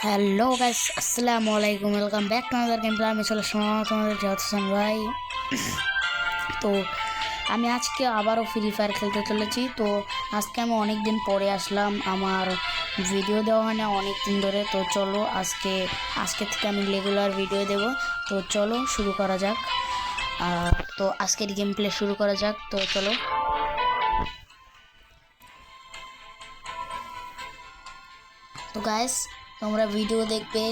Hello guys, আসসালামু আলাইকুম। Welcome back to another game play. আমি চলে আসলাম তোমাদের জাহাদ ভাই। তো আমি আজকে আবারও ফ্রি ফায়ার খেলতে চলেছি। তো আজকে আমি অনেক দিন পরে আসলাম, আমার ভিডিও দেওয়া হয় না অনেক দিন ধরে। তো চলো আজকে থেকে আমি রেগুলার ভিডিও দেব। তো চলো শুরু করা যাক। তো আজকের গেম প্লে শুরু করা যাক। তো চলো। তো গাইস, তোমরা ভিডিও দেখবে,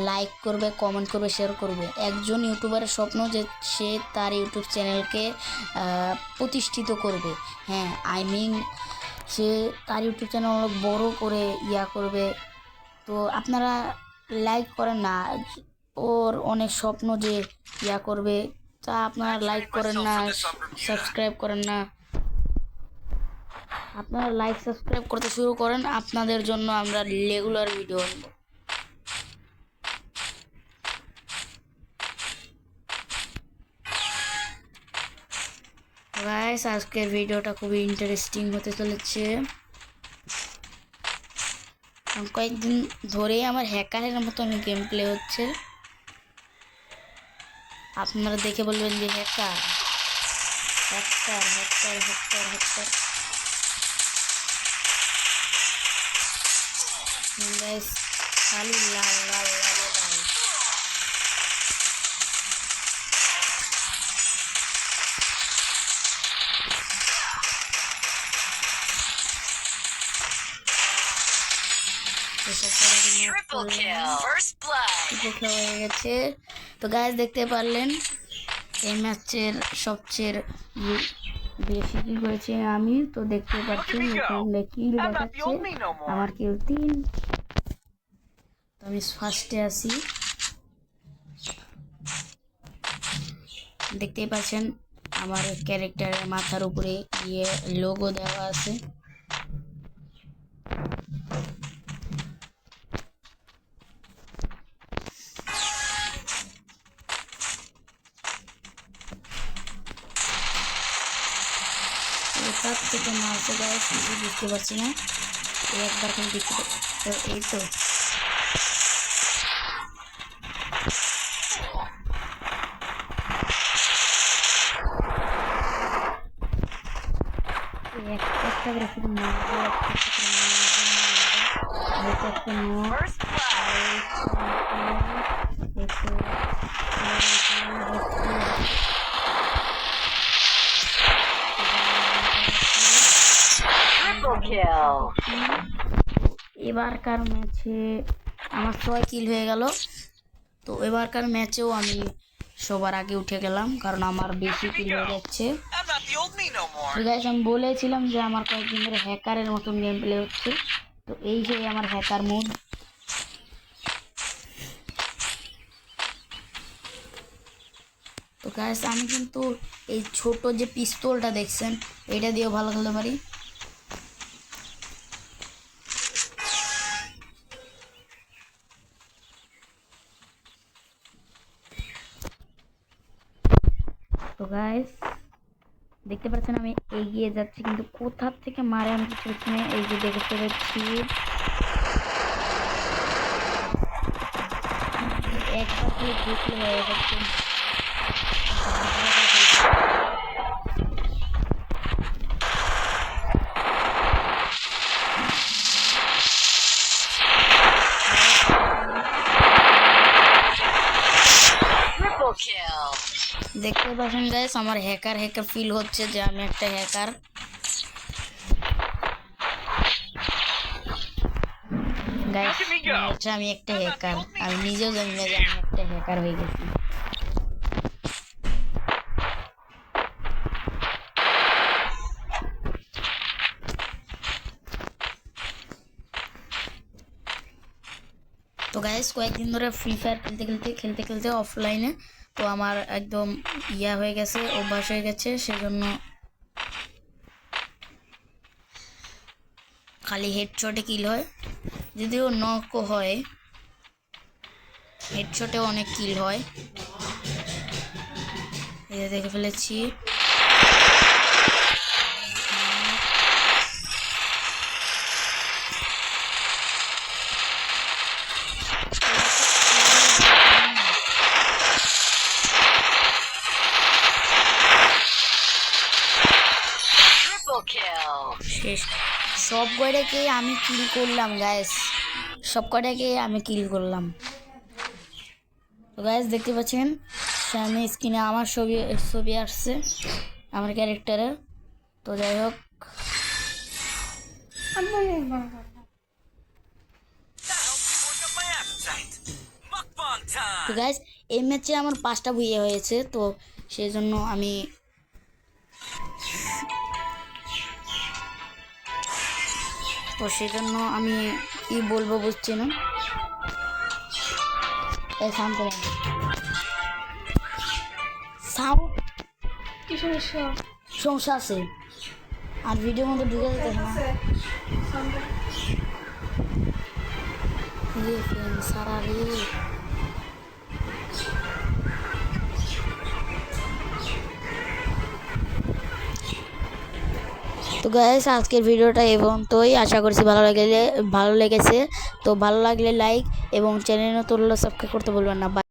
লাইক করবে, কমেন্ট করবে, শেয়ার করবে। একজন ইউটিউবারের স্বপ্ন যে সে তার ইউটিউব চ্যানেলকে প্রতিষ্ঠিত করবে। হ্যাঁ, সে তার ইউটিউব চ্যানেল অনেক বড় করে করবে। তো আপনারা লাইক করেন না, ওর অনেক স্বপ্ন যে করবে, তা আপনারা লাইক করেন না, সাবস্ক্রাইব করেন না। আপনারা লাইক সাবস্ক্রাইব করতে শুরু করেন, আপনাদের জন্য আমরা রেগুলার ভিডিও আনবো। গাইস, আজকের ভিডিওটা খুবই ইন্টারেস্টিং হতে চলেছে। কয়েকদিন ধরেই আমার হ্যাকারের মতো গেম প্লে হচ্ছে। আপনারা দেখে বলবেন যে hacker hacker hacker hacker hacker. Guys, খালি লাল লাল লাল লাল। হয়ে গেছে। তো গাইস, দেখতে পারলেন এই ম্যাচের সবচেয়ে বেশি কিল হয়েছে আমি। তো দেখতে পাচ্ছেন এখানে কিল দেখাচ্ছে, আমার কিল 3। তো আমি ফার্স্টে আছি, দেখতেই পাচ্ছেন আমার ক্যারেক্টারের মাথার উপরে গিয়ে লোগো দেওয়া আছে। তার থেকে মারতে যায় কিছু বুঝতে পারছি না। একবার করে দেখতে তো এই তো একটা করে শুধু মারবো, এবারকার ম্যাচে আমার 6 কিল হয়ে গেল। তো এবারকার ম্যাচেও আমি সবার আগে উঠে গেলাম, কারণ আমার বেশি কিল হয়ে যাচ্ছে। আমি বলেছিলাম যে আমার কয়েকদিন ধরে হ্যাকারের মতন গেম প্লে হচ্ছে। তো এই যে আমার হ্যাকার মোড। তো গাইস, আমি কিন্তু এই ছোট যে পিস্তলটা দেখছেন, এটা দিয়েও ভালো খেলতে পারি। তো গাইস, দেখতে পাচ্ছেন আমি এগিয়ে যাচ্ছি, কিন্তু কোথা থেকে মারে আমি কিছু বুঝছি না। এই যে দেখতে পাচ্ছি একবার খালি ঢুকলে হয়ে যাচ্ছে। দেখতে পাচ্ছেন গাইস, আমার হ্যাকার হ্যাকার ফিল হচ্ছে যে আমি একটা হ্যাকার। গাইস, আমি একটা হ্যাকার, আমি নিজেও জানি না যে আমি একটা হ্যাকার হয়ে গেছি। তো গাইস, কয়েকদিন ধরে ফ্রি ফায়ার খেলতে খেলতে অফলাইনে তো আমার একদম হয়ে গেছে, অভ্যাস হয়ে গেছে। সেজন্য খালি হেডশটে কিল হয়, যদিও নকও হয়, হেডশটে অনেক কিল হয়। এই দেখে ফেলেছি। সব কয়টাকে আমি কিল করলাম গাইস, সব কয়টাকে আমি কিল করলাম। তো গাইস দেখতে পাচ্ছেন সামনে স্ক্রিনে আমার ছবি আসছে আমার ক্যারেক্টারে। তো যাই হোক, তো গাইস এই ম্যাচে আমার 5টা বিয়ে হয়েছে, তো সেই জন্য আমি কি বলবো বুঝছি না। এই সাউন্ড করে সাউন্ড কি সমস্যা? সমস্যা আছে আর ভিডিওর মধ্যে ঢুকে যেতে না। সারা রে তো গাইস আজকের ভিডিওটা এই পর্যন্তই। আশা করছি ভালো লেগেছে। তো ভালো লাগলে লাইক এবং চ্যানেল নতুন হলে সাবস্ক্রাইব করতে বলবেন না।